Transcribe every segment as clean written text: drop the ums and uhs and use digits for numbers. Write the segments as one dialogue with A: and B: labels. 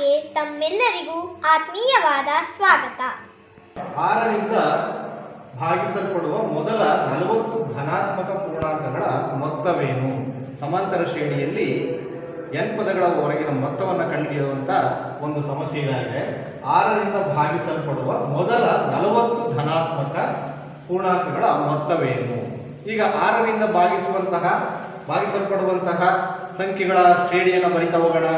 A: ಕ್ಲಾಸ್ಗೆ ತಮ್ಮೆಲ್ಲರಿಗೂ ಆತ್ಮೀಯವಾದ ಸ್ವಾಗತ.
B: 6ರಿಂದ ಭಾಗಿಸಲ್ಪಡುವ ಮೊದಲ 40 ಧನಾತ್ಮಕ ಪೂರ್ಣಾಂಕಗಳ ಮೊತ್ತವೇನು? ಸಮಾಂತರ ಶ್ರೇಣಿಯಲ್ಲಿ n ಪದಗಳ ಹೊರಗಿನ ಮೊತ್ತವನ್ನು ಕಂಡುಹಿಡಿಯುವಂಥ ಒಂದು ಸಮಸ್ಯೆ ಇದಾಗಿದೆ. 6ರಿಂದ ಭಾಗಿಸಲ್ಪಡುವ ಮೊದಲ 40 ಧನಾತ್ಮಕ ಪೂರ್ಣಾಂಕಗಳ ಮೊತ್ತವೇನು? ಈಗ 6ರಿಂದ ಭಾಗಿಸಲ್ಪಡುವಂತಹ ಸಂಖ್ಯೆಗಳ ಶ್ರೇಣಿಯನ್ನು ಬರಿತಾ ಹೋಗೋಣ.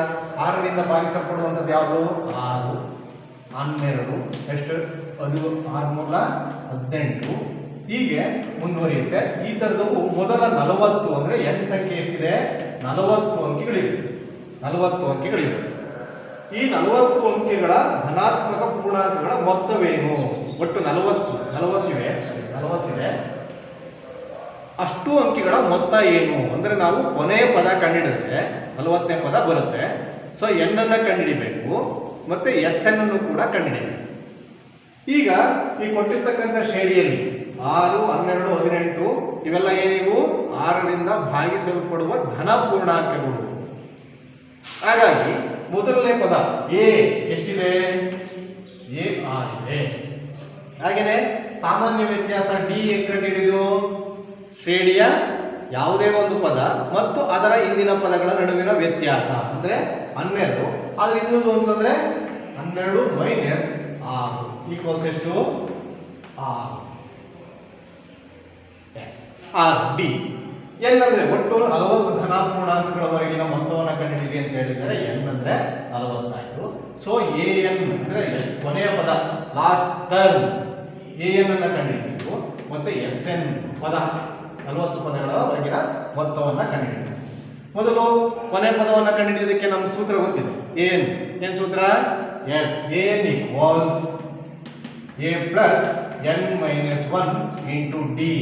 B: 6ರಿಂದ ಭಾಗಿಸಲ್ಪಡುವಂಥದ್ದು ಯಾವುದು? 6, 12, ಎಷ್ಟು? ಅದು 6 18, ಹೀಗೆ ಮುಂದುವರಿಯುತ್ತೆ. ಈ ಥರದವು ಮೊದಲ 40 ಅಂದರೆ n ಸಂಖ್ಯೆ ಎಷ್ಟಿದೆ? 40 ಅಂಕಿಗಳಿವೆ. 40 ಅಂಕಿಗಳಿವೆ. ಈ 40 ಅಂಕೆಗಳ ಧನಾತ್ಮಕ ಪೂರ್ಣಾಂಕಗಳ ಮೊತ್ತವೇನು? ಒಟ್ಟು 40 ಇದೆ. ಅಷ್ಟು ಅಂಕಿಗಳ ಮೊತ್ತ ಏನು ಅಂದರೆ ನಾವು ಕೊನೆಯ ಪದ ಕಂಡುಹಿಡಿದ್ರೆ 40ನೇ ಪದ ಬರುತ್ತೆ. ಸೊ n ಅನ್ನು ಕಂಡುಹಿಡಿಬೇಕು ಮತ್ತು ಎಸ್ ಎನ್ ಅನ್ನು ಕೂಡ ಕಂಡುಹಿಡಿಬೇಕು. ಈಗ ಈ ಕೊಟ್ಟಿರ್ತಕ್ಕಂಥ ಶ್ರೇಣಿಯಲ್ಲಿ 6, 12, 18 ಇವೆಲ್ಲ ಏನಿವು? 6ರಿಂದ ಭಾಗಿಸಲ್ಪಡುವ ಧನ ಪೂರ್ಣಾಂಕಗಳು. ಹಾಗಾಗಿ ಮೊದಲನೇ ಪದ ಎ ಎಷ್ಟಿದೆ? ಎ 6 ಇದೆ. ಹಾಗೆಯೇ ಸಾಮಾನ್ಯ ವ್ಯತ್ಯಾಸ ಡಿ ಕಂಡುಹಿಡಿದು ಶ್ರೇಣಿಯ ಯಾವುದೇ ಒಂದು ಪದ ಮತ್ತು ಅದರ ಹಿಂದಿನ ಪದಗಳ ನಡುವಿನ ವ್ಯತ್ಯಾಸ ಅಂದರೆ 12. ಅಲ್ಲಿ ಇನ್ನೊಂದು ಅಂತಂದ್ರೆ 12 ಮೈನಸ್ 6 ಈಕ್ವಲ್ಸ್ ಎಷ್ಟು? 6. ಡಿ ಎನ್ ಅಂದರೆ ಒಟ್ಟು 40 ಧನಾತ್ಮಕಗಳವರೆಗಿನ ಮೊತ್ತವನ್ನು ಕಂಡುಹಿಡಿಯಿರಿ ಅಂತ ಹೇಳಿದರೆ ಎನ್ ಅಂದರೆ 40 ಆಯಿತು. ಸೊ ಎ ಎನ್ ಅಂದರೆ ಕೊನೆಯ ಪದ, ಲಾಸ್ಟ್ ಟರ್ಮ್ ಎ ಎನ್ ಅನ್ನು ಕಂಡುಹಿಡಿಯಬೇಕು ಮತ್ತು ಎಸ್ ಎನ್ ಪದ 40 ಪದಗಳವರೆಗಿನ ಮೊತ್ತವನ್ನು ಕಂಡುಹಿಡಿಯಬೇಕು. ಮೊದಲು ಕೊನೆ ಪದವನ್ನು ಕಂಡುಹಿಡಿಯೋದಕ್ಕೆ ನಮ್ಮ ಸೂತ್ರ ಗೊತ್ತಿದೆ. ಏನು ಸೂತ್ರ? S A N equals A plus N minus 1 into D.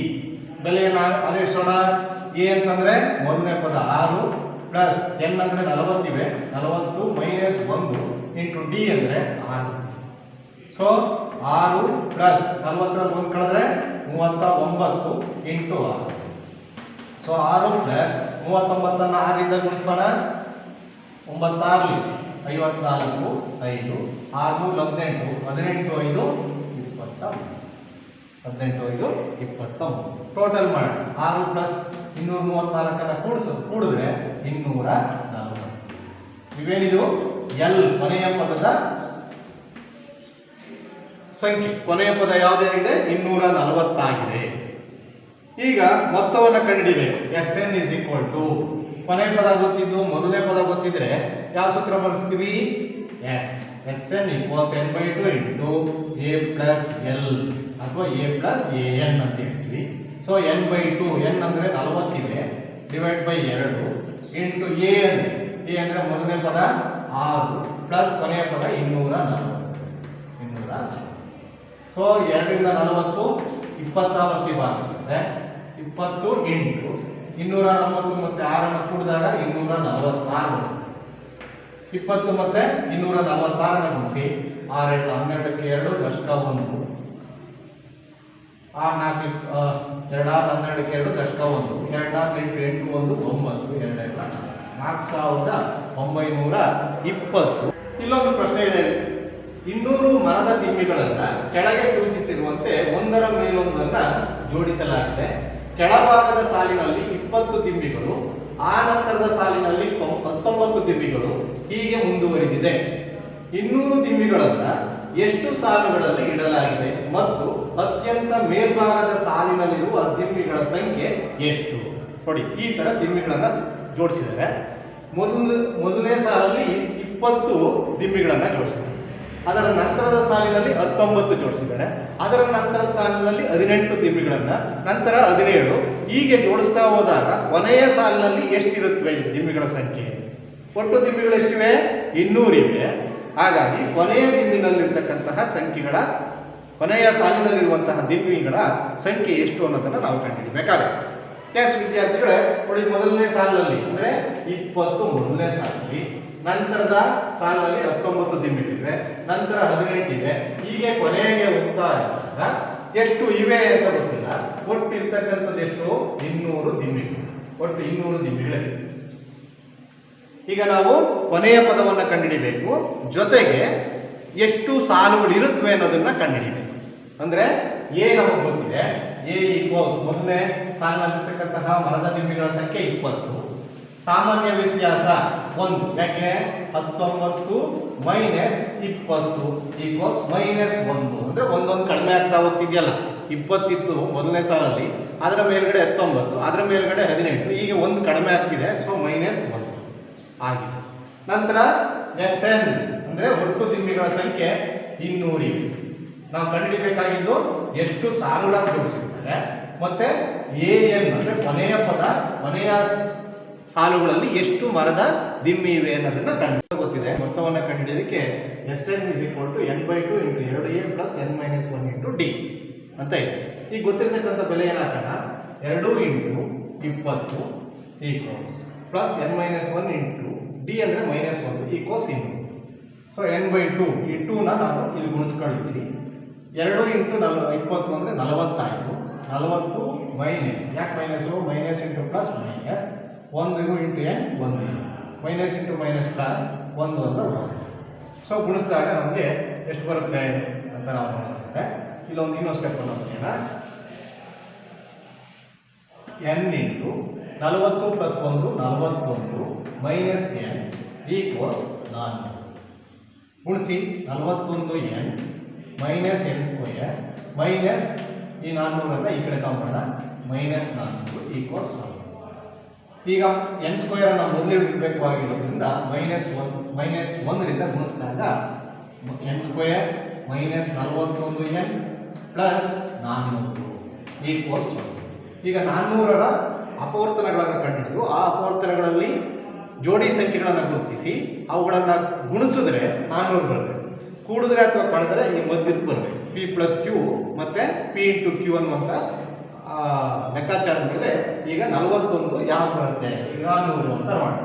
B: ಬೆಲೆಯನ್ನು ಆದೇಶೋಣ. ಎ ಅಂತಂದರೆ ಮೊದಲನೇ ಪದ 6 ಪ್ಲಸ್ ಎನ್ ಅಂದರೆ 40 ಇವೆ, 40 ಮೈನಸ್ 1 ಇಂಟು ಡಿ ಅಂದರೆ 6. ಸೊ 6 ಪ್ಲಸ್ 40ರಲ್ಲಿ 1 ಕಳೆದ್ರೆ 39 ಇಂಟು 6. ಸೊ 6 ಪ್ಲಸ್ 39ಅನ್ನು 6ರಿಂದ ಗುಣಿಸೋಣ. 9 54, 5, 6 18, 18 5 29. ಟೋಟಲ್ ಮಾಡಿ 6 ಪ್ಲಸ್ 234 ಕೂಡಿದ್ರೆ 240. ಇವೇನಿದು? ಎಲ್ ಕೊನೆಯ ಪದದ ಸಂಖ್ಯೆ. ಕೊನೆಯ ಪದ ಯಾವುದಾಗಿದೆ? 240 ಆಗಿದೆ. ಈಗ ಮೊತ್ತವನ್ನು ಕಂಡುಹಿಡಿಯಬೇಕು. S N is equal to ಕೊನೆಯ ಪದ ಗೊತ್ತಿದ್ದು ಮೊದಲನೇ ಪದ ಗೊತ್ತಿದ್ರೆ ಯಾವ ಸೂತ್ರ ಬಳಸ್ತೀವಿ? S N equals n/2 into A plus L ಅಥವಾ ಎ ಪ್ಲಸ್ ಎ ಎನ್ ಅಂತ ಹೇಳ್ತೀವಿ. ಸೊ n/2 ಎನ್ ಅಂದರೆ 40 ಇದೆ, ಡಿವೈಡ್ ಬೈ 2 ಇಂಟು ಎ ಅಂದರೆ ಮೊದಲನೇ ಪದ 6 ಪ್ಲಸ್ ಕೊನೆಯ ಪದ 240. ಸೊ 2ರಿಂದ 40 20 ಆವರ್ತಿ ಭಾಗಿರುತ್ತೆ. 20 ಇಂಟು 240 ಮತ್ತು 6 ಕೂಡಿದಾಗ 246. 20 ಮತ್ತು 246 ಗುಣಿಸಿ 6 12ಕ್ಕೆ 2 ದಶಕ 1, 6 4 2 12ಕ್ಕೆ 2 ದಶಕ 1, 2 4 8 8 1 9 4920. ಇಲ್ಲೊಂದು ಪ್ರಶ್ನೆ ಇದೆ. 200 ಮರದ ದಿಮ್ಮಿಗಳನ್ನು ಕೆಳಗೆ ಸೂಚಿಸಿರುವಂತೆ ಒಂದರ ಮೇಲೊಂದನ್ನು ಜೋಡಿಸಲಾಗಿದೆ. ಕೆಳಭಾಗದ ಸಾಲಿನಲ್ಲಿ 20 ದಿಮ್ಮಿಗಳು, ಆ ನಂತರದ ಸಾಲಿನಲ್ಲಿ 19 ದಿಮ್ಮಿಗಳು, ಹೀಗೆ ಮುಂದುವರಿದಿದೆ. 200 ದಿಮ್ಮಿಗಳನ್ನು ಎಷ್ಟು ಸಾಲುಗಳಲ್ಲಿ ಇಡಲಾಗಿದೆ ಮತ್ತು ಅತ್ಯಂತ ಮೇಲ್ಭಾಗದ ಸಾಲಿನಲ್ಲಿರುವ ದಿಮ್ಮಿಗಳ ಸಂಖ್ಯೆ ಎಷ್ಟು? ನೋಡಿ, ಈ ತರ ದಿಮ್ಮಿಗಳನ್ನು ಜೋಡಿಸಿದ್ದಾರೆ. ಮೊದಲನೇ ಸಾಲಲ್ಲಿ 20 ದಿಮ್ಮಿಗಳನ್ನು ಜೋಡಿಸಿದ್ದಾರೆ. ಅದರ ನಂತರದ ಸಾಲಿನಲ್ಲಿ 19 ಜೋಡಿಸಿದ್ದಾರೆ. ಅದರ ನಂತರದ ಸಾಲಿನಲ್ಲಿ 18 ದಿಮ್ಮಿಗಳನ್ನು, ನಂತರ 17, ಹೀಗೆ ಜೋಡಿಸ್ತಾ ಹೋದಾಗ ಕೊನೆಯ ಸಾಲಿನಲ್ಲಿ ಎಷ್ಟಿರುತ್ತವೆ ದಿಮ್ಮಿಗಳ ಸಂಖ್ಯೆ? ಒಟ್ಟು ದಿಮ್ಮಿಗಳು ಎಷ್ಟಿವೆ? 200 ಇವೆ. ಹಾಗಾಗಿ ಕೊನೆಯ ದಿಮ್ಮಿನಲ್ಲಿರ್ತಕ್ಕಂತಹ ಸಂಖ್ಯೆಗಳ, ಕೊನೆಯ ಸಾಲಿನಲ್ಲಿರುವಂತಹ ದಿಮ್ಮಿಗಳ ಸಂಖ್ಯೆ ಎಷ್ಟು ಅನ್ನೋದನ್ನು ನಾವು ಕಂಡುಹಿಡಿಯಬೇಕಾಗುತ್ತೆ. ವಿದ್ಯಾರ್ಥಿಗಳೇ ನೋಡಿ, ಮೊದಲನೇ ಸಾಲಿನಲ್ಲಿ ಅಂದರೆ 20 ಮೊದಲನೇ ಸಾಲಿನಲ್ಲಿ, ನಂತರದ ಸಾಲಿನಲ್ಲಿ 19 ದಿಮ್ಮಿಗಳಿವೆ, ನಂತರ 18 ಇವೆ, ಹೀಗೆ ಕೊನೆಗೆ ಹೋಗ್ತಾ ಇದ್ದಾಗ ಎಷ್ಟು ಇವೆ ಅಂತ ಗೊತ್ತಿಲ್ಲ. ಒಟ್ಟು ಇರ್ತಕ್ಕಂಥದ್ದು ಎಷ್ಟು? 200 ದಿಮ್ಮಿಗಳು. ಒಟ್ಟು 200 ದಿಮ್ಮಿಗಳಿವೆ. ಈಗ ನಾವು ಕೊನೆಯ ಪದವನ್ನು ಕಂಡುಹಿಡಿಬೇಕು, ಜೊತೆಗೆ ಎಷ್ಟು ಸಾಲುಗಳು ಇರುತ್ತವೆ ಅನ್ನೋದನ್ನ ಕಂಡುಹಿಡಿಬೇಕು. ಅಂದ್ರೆ ಎ ನಮಗೆ ಗೊತ್ತಿದೆ, ಎ ಈಕ್ವಲ್ಸ್ ಮೊದಲನೇ ಸಾಲಿನಲ್ಲಿರ್ತಕ್ಕಂತಹ ಮರದ ದಿಮ್ಮಿಗಳ ಸಂಖ್ಯೆ 20, ಸಾಮಾನ್ಯ ವ್ಯತ್ಯಾಸ 1, ಯಾಕೆ 19 ಮೈನಸ್ 20 ಈಕ್ವಲ್ಸ್ -1. ಅಂದ್ರೆ ಒಂದೊಂದು ಕಡಿಮೆ ಆಗ್ತಾ ಹೋಗ್ತಿದೆಯಲ್ಲ, 20 ಇತ್ತು ಮೊದಲನೇ ಸಾಲಲ್ಲಿ, ಅದರ ಮೇಲ್ಗಡೆ 19, ಅದರ ಮೇಲ್ಗಡೆ 18, ಈಗ ಒಂದು ಕಡಿಮೆ ಆಗ್ತಿದೆ, ಸೊ -1 ಆಗಿದೆ. ನಂತರ SN ಅಂದ್ರೆ ಒಟ್ಟು ದಿಮ್ಮಿಗಳ ಸಂಖ್ಯೆ 200 ಇವೆ. ನಾವು ಕಂಡುಹಿಡಿಯಬೇಕಾಗಿದ್ದು ಎಷ್ಟು ಸಾಲುಗಳನ್ನು ಜೋಡಿಸಿರ್ತಾರೆ, ಮತ್ತೆ AN ಅಂದ್ರೆ ಕೊನೆಯ ಪದ, ಕೊನೆಯ ಸಾಲುಗಳಲ್ಲಿ ಎಷ್ಟು ಮರದ ದಿಮ್ಮಿ ಇವೆ ಅನ್ನೋದನ್ನ ಗೊತ್ತಿದೆ. ಮೊತ್ತವನ್ನು ಕಂಡುಹಿಡಿಯೋದಕ್ಕೆ SN n/2 × 2a + n - 1 × d ಅಂತ ಇದೆ. ಈಗ ಗೊತ್ತಿರತಕ್ಕಂಥ ಬೆಲೆ ಏನಾಗೋಣ, 2 × 20 ಈಕ್ವಲ್ಸ್ ಪ್ಲಸ್ n - 1 × d ಅಂದರೆ -1 ಈಕ್ವಲ್ಸ್ 200. ಸೊ n/2 ಈ 2ನ ನಾನು ಇಲ್ಲಿ ಗುಣಿಸ್ಕೊಂಡಿದ್ದೀನಿ. 2 × 20 ಅಂದರೆ 40 ಆಯಿತು. 40 ಮೈನಸ್, ಯಾಕೆ minus, minus into plus minus 1 × n 1, minus into minus plus 1 ಅಂತ 1. ಸೊ ಗುಣಿಸಿದಾಗ ನಮಗೆ ಎಷ್ಟು ಬರುತ್ತೆ ಅಂತ ನಾವು ನೋಡೋದಾದ್ರೆ ಇಲ್ಲೊಂದು ಇನ್ನೊಂದು ಸ್ಟೆಪ್ಪನ್ನು ಬರೆಯೋಣ. n × 40 + 1 41 minus n equals 4. ಗುಣಿಸಿ 41n ಮೈನಸ್ n² ಮೈನಸ್ ಈ 400 ಈ ಕಡೆ ತಗೊಂಬೋಣ, -4 ಈಕ್ವಲ್ಸ್ 1. ಈಗ n² ಅನ್ನು ಮೊದಲೇ ಇಡಬೇಕು ಆಗಿರೋದ್ರಿಂದ -1ರಿಂದ ಗುಣಿಸಿದಾಗ n² minus 41n plus 400 equals 1. ಈಗ 400ರ ಅಪವರ್ತನಗಳನ್ನು ಕಂಡುಹಿಡಿದು ಆ ಅಪವರ್ತನಗಳಲ್ಲಿ ಜೋಡಿ ಸಂಖ್ಯೆಗಳನ್ನು ಗುರುತಿಸಿ ಅವುಗಳನ್ನು ಗುಣಿಸಿದ್ರೆ 400 ಬರಬೇಕು. ಕೂಡಿದ್ರೆ ಅಥವಾ ಕಳೆದ್ರೆ ಈ ಮಧ್ಯದ ಬರಬೇಕು, p + q ಮತ್ತೆ p × q ಅನ್ನುವಂಥ ಲೆಕ್ಕಾಚಾರದ ಮೇಲೆ ಈಗ 41 ಯಾವ್ದು ಬರುತ್ತೆ, ಈಗ 400 ಅಂತ ನೋಡೋಣ.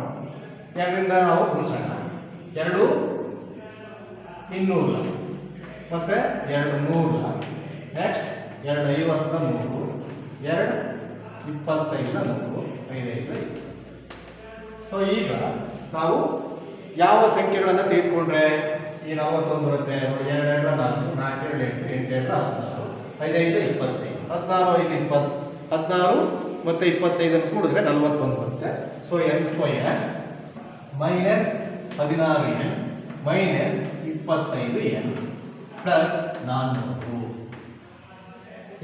B: 2ರಿಂದ ನಾವು ಗುಣಿಸೋಣ. 2 200 ಮತ್ತೆ 2 100, ನೆಕ್ಸ್ಟ್ 2 50 100, 2 25 100, 5 5. ಸೊ ಈಗ ನಾವು ಯಾವ ಸಂಖ್ಯೆಗಳನ್ನು ತೆಗೆದುಕೊಂಡ್ರೆ ಈ 41 ಬರುತ್ತೆ, 2 2 4, 4 2 8, 8 2 16, 5 5 25, 16 5 20, 16 ಮತ್ತು 25 ಕೂಡಿದ್ರೆ 41 ಬರುತ್ತೆ. So n² minus 16n minus 25n plus 400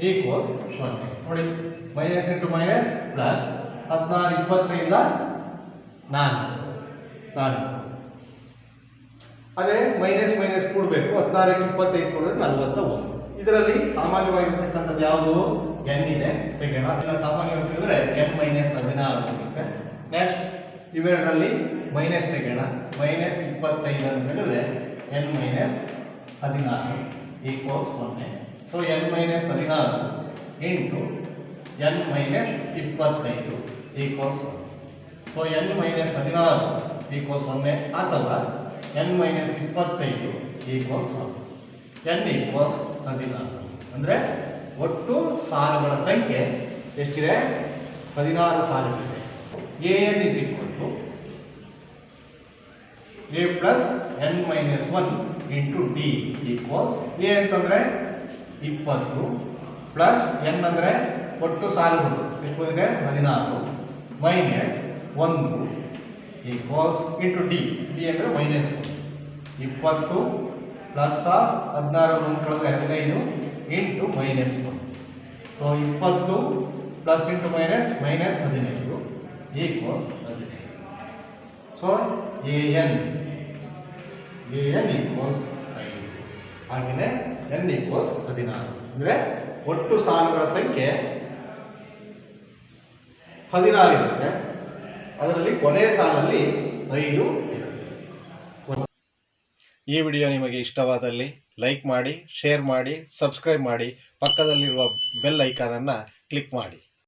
B: equals 0. ನೋಡಿ, ಮೈನಸ್ ಇಂಟು ಮೈನಸ್ ಪ್ಲಸ್ 16 25 4. ಅದೇ ಮೈನಸ್ ಮೈನಸ್ ಕೂಡಬೇಕು, 16 25 ಕೂಡಿದ್ರೆ 41. ಇದರಲ್ಲಿ ಸಾಮಾನ್ಯವಾಗಿರ್ತಕ್ಕಂಥದ್ದು ಯಾವುದು, n ಇದೆ, ತೆಗೆಯೋಣ. ಅದನ್ನು ಸಾಮಾನ್ಯವಾಗಿ ತೆಗೆದ್ರೆ n - 16 ಬರುತ್ತೆ. ನೆಕ್ಸ್ಟ್ ಇವೆರಡರಲ್ಲಿ ಮೈನಸ್ ತೆಗೆಯೋಣ, -25 ಅನ್ನು ತೆಗೆದ್ರೆ n - 16 equals 0. So n - 16 into n - 25 equals 1. So n - 16 equals 0 ಅಥವಾ n - 25 ಈಕ್ವಲ್ಸ್ 1. n ಈಕ್ವಲ್ಸ್ 16 ಅಂದರೆ ಒಟ್ಟು ಸಾಲುಗಳ ಸಂಖ್ಯೆ ಎಷ್ಟಿದೆ, 16 ಸಾಲುಗಳಿದೆ. an is equal to a plus n minus 1 into d equals a ಅಂತಂದ್ರೆ 20 ಪ್ಲಸ್ n ಅಂದರೆ ಒಟ್ಟು ಸಾಲುಗಳು ಎಷ್ಟು ಬಂದಿದೆ 16 ಮೈನಸ್ 1 ಈಕ್ವಲ್ಸ್ ಇಂಟು ಡಿ ಅಂದರೆ -1. 20 ಪ್ಲಸ್ 16 1 ಕಳೆದ್ರೆ 15 into -1. So 20 plus into minus -15 equals 15. So an equals 5. ಹಾಗೆಯೇ n ಈಕ್ವಲ್ಸ್ 16. ಅಂದರೆ ಒಟ್ಟು ಸಾಲುಗಳ ಸಂಖ್ಯೆ 16 ಇರುತ್ತೆ, ಅದರಲ್ಲಿ ಕೊನೆಯ ಸಾಲಲ್ಲಿ 5 ಇರುತ್ತೆ. ಈ ವಿಡಿಯೋ ನಿಮಗೆ ಇಷ್ಟವಾದಲ್ಲಿ ಲೈಕ್ ಮಾಡಿ, ಶೇರ್ ಮಾಡಿ, ಸಬ್ಸ್ಕ್ರೈಬ್ ಮಾಡಿ, ಪಕ್ಕದಲ್ಲಿರುವ ಬೆಲ್ ಐಕಾನನ್ನು ಕ್ಲಿಕ್ ಮಾಡಿ.